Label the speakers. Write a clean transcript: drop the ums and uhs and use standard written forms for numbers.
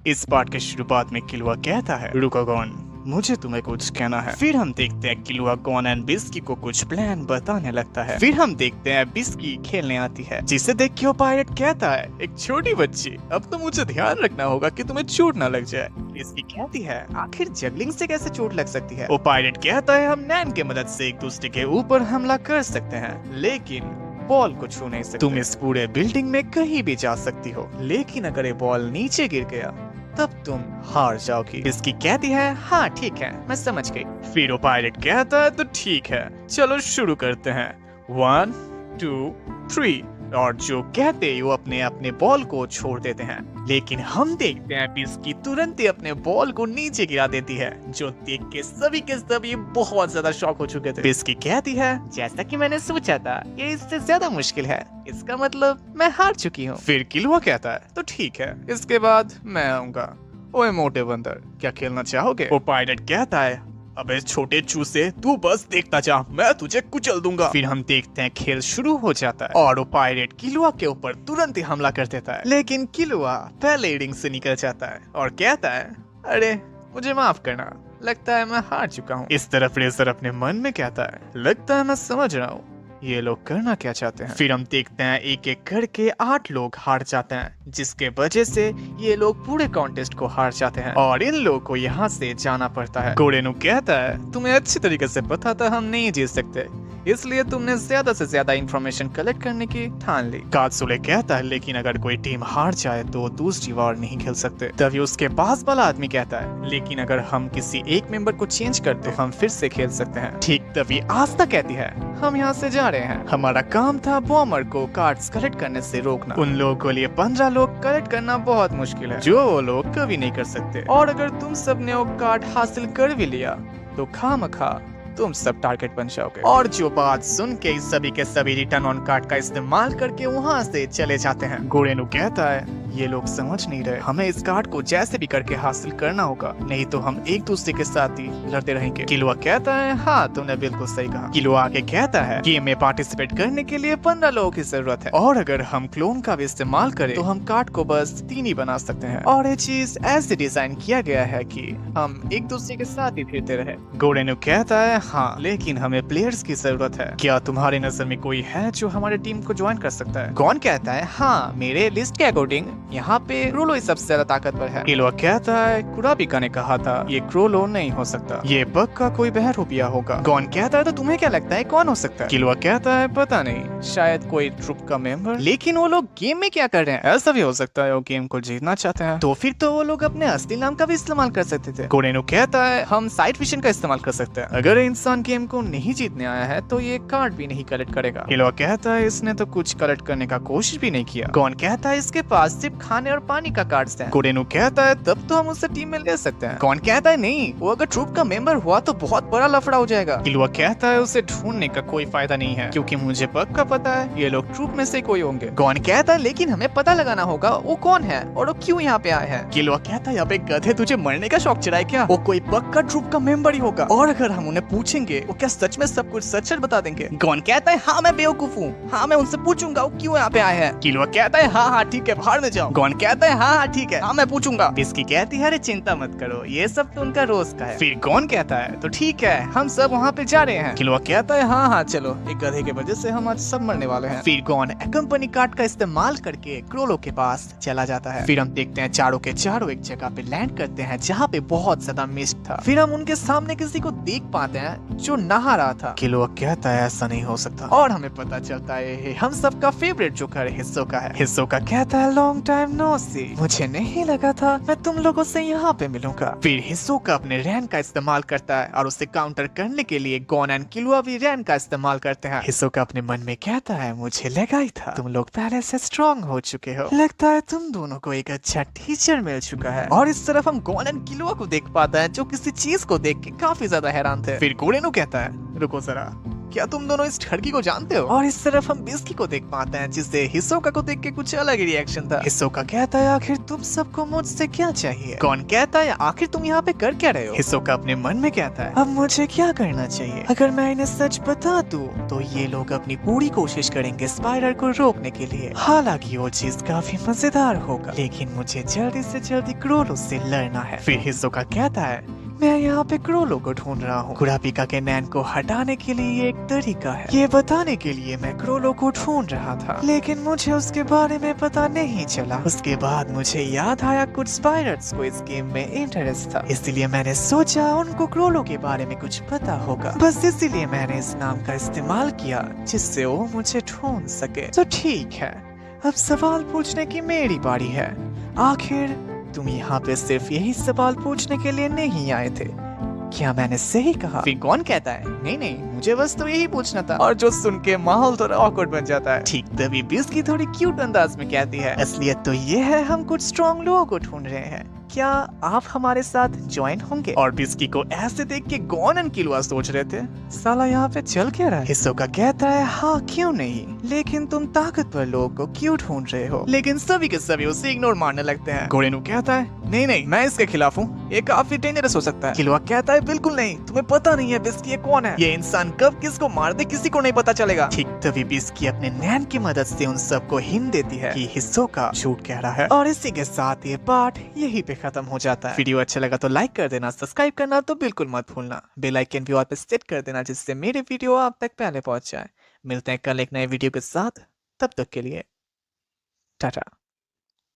Speaker 1: इस पार्ट के शुरुआत में किलुआ कहता है, रुको गॉन, मुझे तुम्हें कुछ कहना है। फिर हम देखते हैं किलुआ गॉन एंड बिस्की को कुछ प्लान बताने लगता है। फिर हम देखते हैं बिस्की खेलने आती है, जिसे देख के वो पायरेट कहता है, एक छोटी बच्ची, अब तो मुझे ध्यान रखना होगा कि तुम्हें चोट ना लग जाए। बिस्की कहती है, आखिर जगलिंग से कैसे चोट लग सकती है? वो पायरेट कहता है, हम नैन की मदद से एक दूसरे के ऊपर हमला कर सकते हैं, लेकिन बॉल को छू नहीं सकते। तुम इस पूरे बिल्डिंग में कहीं भी जा सकती हो, लेकिन अगर ये बॉल नीचे गिर गया तब तुम हार जाओगी। इसकी कहती है, हाँ ठीक है, मैं समझ गई। फिर वो पायरेट कहता है, तो ठीक है, चलो शुरू करते हैं। 1 2 3 और जो कहते ही वो अपने अपने बॉल को छोड़ देते हैं, लेकिन हम देखते हैं बिस्की तुरंत ही अपने बॉल को नीचे गिरा देती है, जो देख के सभी बहुत ज्यादा शॉक हो चुके थे। बिस्की कहती है, जैसा कि मैंने सोचा था, ये इससे ज्यादा मुश्किल है, इसका मतलब मैं हार चुकी हूँ। फिर किलुआ कहता है, तो ठीक है, इसके बाद मैं आऊंगा। ओए मोटे बंदर, क्या खेलना चाहोगे? वो पायलट कहता है, अबे छोटे चूसे, तू बस देखता जा, मैं तुझे कुचल दूंगा। फिर हम देखते हैं खेल शुरू हो जाता है और वो पायरेट किलुआ के ऊपर तुरंत ही हमला कर देता है, लेकिन किलुआ पहले रिंग से निकल जाता है और कहता है, अरे मुझे माफ करना, लगता है मैं हार चुका हूँ। इस तरफ रेसर अपने मन में कहता है, लगता है मैं समझ रहा हूँ ये लोग करना क्या चाहते हैं। फिर हम देखते हैं एक एक करके 8 लोग हार जाते हैं, जिसके वजह से ये लोग पूरे कॉन्टेस्ट को हार जाते हैं और इन लोगों को यहाँ से जाना पड़ता है। गोरेनु कहता है, तुम्हें अच्छी तरीके से पता था हम नहीं जीत सकते, इसलिए तुमने ज्यादा से ज्यादा इंफॉर्मेशन कलेक्ट करने की ठान ली। कात्सुले कहता है, लेकिन अगर कोई टीम हार जाए तो दूसरी बार नहीं खेल सकते। तभी उसके पास वाला आदमी कहता है, लेकिन अगर हम किसी एक मेंबर को चेंज करते तो हम फिर से खेल सकते हैं। ठीक तभी आस्था कहती है, हम यहाँ से जा रहे हैं, हमारा काम था बॉमर को कार्ड्स कलेक्ट करने से रोकना। उन लोगों के लिए 15 लोग कलेक्ट करना बहुत मुश्किल है, जो वो लोग कभी नहीं कर सकते, और अगर तुम सबने वो कार्ड हासिल कर भी लिया तो खामखा तुम सब टारगेट बन जाओगे। और जो बात सुन के सभी के सभी रिटर्न ऑन कार्ड का इस्तेमाल करके वहाँ से चले जाते हैं। गोरेनु कहता है, ये लोग समझ नहीं रहे, हमें इस कार्ड को जैसे भी करके हासिल करना होगा, नहीं तो हम एक दूसरे के साथ ही लड़ते रहेंगे। किलुआ कहता है, हाँ तुमने बिल्कुल सही कहा। किलुआ आगे कहता है, गेम में पार्टिसिपेट करने के लिए 15 लोगों की जरूरत है, और अगर हम क्लोन का भी इस्तेमाल करें तो हम कार्ड को बस 3 ही बना सकते हैं, और ये चीज ऐसे डिजाइन किया गया है कि हम एक दूसरे के साथ ही फिरते रहे। गोरेनु कहता है, हाँ लेकिन हमें प्लेयर्स की जरूरत है, क्या तुम्हारी नजर में कोई है जो हमारे टीम को ज्वाइन कर सकता है? गॉन कहता है, हाँ मेरे लिस्ट के अकॉर्डिंग यहाँ पे क्रोलो ही सबसे ज्यादा ताकतवर है। किलुआ कहता है, कुराबिका ने कहा था ये क्रोलो नहीं हो सकता, ये बग का कोई बहरूपिया होगा। गॉन कहता है, तो तुम्हें क्या लगता है कौन हो सकता है? किलुआ कहता है, पता नहीं, शायद कोई ट्रुप का मेंबर। लेकिन वो लोग गेम में क्या कर रहे हैं? ऐसा भी हो सकता है वो गेम को जीतना चाहते हैं, तो फिर तो वो लोग अपने असली नाम का भी इस्तेमाल कर सकते थे। गोरेनु कहता है, हम साइड विजन का इस्तेमाल कर सकते हैं, अगर इंसान गेम को नहीं जीतने आया है तो ये कार्ड भी नहीं कलेक्ट करेगा। किलुआ कहता है, इसने तो कुछ कलेक्ट करने का कोशिश भी नहीं किया। गॉन कहता है, इसके पास सिर्फ खाने और पानी का कार्ड्स हैं। गोरेनु कहता है, तब तो हम उसे टीम में ले सकते हैं। गॉन कहता है, नहीं, वो अगर ट्रूप का मेंबर हुआ तो बहुत बड़ा लफड़ा हो जाएगा। किलुआ कहता है, उसे ढूंढने का कोई फायदा नहीं है, क्योंकि मुझे पक्का पता है ये लोग ट्रूप में से कोई होंगे। गॉन कहता है, लेकिन हमें पता लगाना होगा वो कौन है और वो क्यों यहाँ पे आए हैं। किलुआ कहता है, अबे गधे, तुझे मरने का शौक चढ़ा है क्या? वो कोई पक्का ट्रूप का मेंबर ही होगा, और अगर हम उन्हें पूछेंगे वो क्या सच में सब कुछ सच बता देंगे। गॉन कहता है, हाँ मैं बेवकूफ हूँ, हाँ मैं उनसे पूछूंगा वो क्यों यहाँ पे आए हैं। किलुआ कहता है, हाँ ठीक है, बाहर में जाओ। गॉन कहता है, हाँ ठीक है, हाँ मैं पूछूंगा। बिस्की कहती है, अरे चिंता मत करो, ये सब तो उनका रोज का है। फिर गॉन कहता है, तो ठीक है, हम सब वहाँ पे जा रहे हैं। किलुआ कहता है, हाँ चलो, एक गधे की वजह से हम आज सब मरने वाले हैं। फिर गॉन कंपनी कार्ड का इस्तेमाल करके क्रोलो के पास चला जाता है। फिर हम देखते हैं चारों के चारों एक जगह पे लैंड करते हैं जहाँ पे बहुत ज्यादा मिस्ट था। फिर हम उनके सामने किसी को देख पाते हैं जो नहा रहा था। किलुआ कहता है, ऐसा नहीं हो सकता, और हमें पता चलता है हम सबका फेवरेट जोकर हिस्सोका है। हिस्सोका कहता है, लॉन्ग टाइम नो सी, मुझे नहीं लगा था मैं तुम लोगों से यहाँ पे मिलूंगा। फिर हिस्सोका अपने रैन का इस्तेमाल करता है और उसे काउंटर करने के लिए गॉन एंड किलुआ भी रैन का इस्तेमाल करते हैं। हिस्सोका अपने मन में कहता है, मुझे लगा ही था तुम लोग पहले से स्ट्रॉन्ग हो चुके हो, लगता है तुम दोनों को एक अच्छा टीचर मिल चुका है। और इस तरफ हम गॉन एंड किलुआ को देख पाते हैं जो किसी चीज को देख के काफी ज्यादा हैरान थे। फिर गोरेनु कहता है, रुको जरा, क्या तुम दोनों इस लड़की को जानते हो? और इस तरफ हम बिस्की को देख पाते हैं, जिससे हिसोका को देख के कुछ अलग ही रिएक्शन था। हिसोका कहता है, आखिर तुम सबको मुझसे क्या चाहिए? कौन कहता है, आखिर तुम यहाँ पे कर क्या रहे हो? हिसोका अपने मन में कहता है, अब मुझे क्या करना चाहिए? अगर मैं इन्हें सच बता दूं तो ये लोग अपनी पूरी कोशिश करेंगे स्पाइडर को रोकने के लिए। हालांकि वो चीज काफी मजेदार होगा, लेकिन मुझे जल्दी से जल्दी क्रोलो से लड़ना है। फिर हिसोका कहता है, मैं यहाँ पे क्रोलो को ढूंढ रहा हूँ। कुरापिका के नैन को हटाने के लिए ये एक तरीका है। ये बताने के लिए मैं क्रोलो को ढूंढ रहा था, लेकिन मुझे उसके बारे में पता नहीं चला। उसके बाद मुझे याद आया कुछ स्पाइडर्स को इस गेम में इंटरेस्ट था, इसलिए मैंने सोचा उनको क्रोलो के बारे में कुछ पता होगा। बस इसीलिए मैंने इस नाम का इस्तेमाल किया, जिससे वो मुझे ढूंढ सके। तो ठीक है, अब सवाल पूछने की मेरी बारी है। आखिर तुम यहाँ पे सिर्फ यही सवाल पूछने के लिए नहीं आए थे, क्या मैंने सही कहा? फिर कौन कहता है, नहीं नहीं, मुझे बस तो यही पूछना था। और जो सुन के माहौल थोड़ा ऑकवर्ड बन जाता है। ठीक तभी बिस्की थोड़ी क्यूट अंदाज में कहती है, असलियत तो ये है, हम कुछ स्ट्रॉन्ग लोगों को ढूंढ रहे हैं, क्या आप हमारे साथ ज्वाइन होंगे? और बिस्की को ऐसे देख के गॉन एंड किलुआ सोच रहे थे, साला यहाँ पे चल क्या रहा है? हिसोका कहता है, हाँ क्यों नहीं, लेकिन तुम ताकतवर लोगों को क्यों ढूंढ रहे हो? लेकिन सभी के सभी उसे इग्नोर मारने लगते हैं। गोरेनु कहता है, नहीं नहीं, मैं इसके खिलाफ हूँ, ये काफी डेंजरस हो सकता है। किलुआ कहता है, बिल्कुल नहीं, तुम्हें पता नहीं है बिस्की ये कौन है, ये इंसान कब किसको मार दे किसी को नहीं पता चलेगा। ठीक तभी बिस्की अपने नैन की मदद से उन सबको हिंट देती है कि हिसोका झूठ कह रहा है। और इसी के साथ ये पार्ट यही पे खत्म हो जाता है। वीडियो अच्छा लगा तो लाइक कर देना, सब्सक्राइब करना तो बिल्कुल मत भूलना, बेल आइकन भी ऑल पे सेट कर देना, जिससे मेरे वीडियो आप तक पहले पहुंच जाए। मिलते हैं कल एक नए वीडियो के साथ, तब तक के लिए टाटा।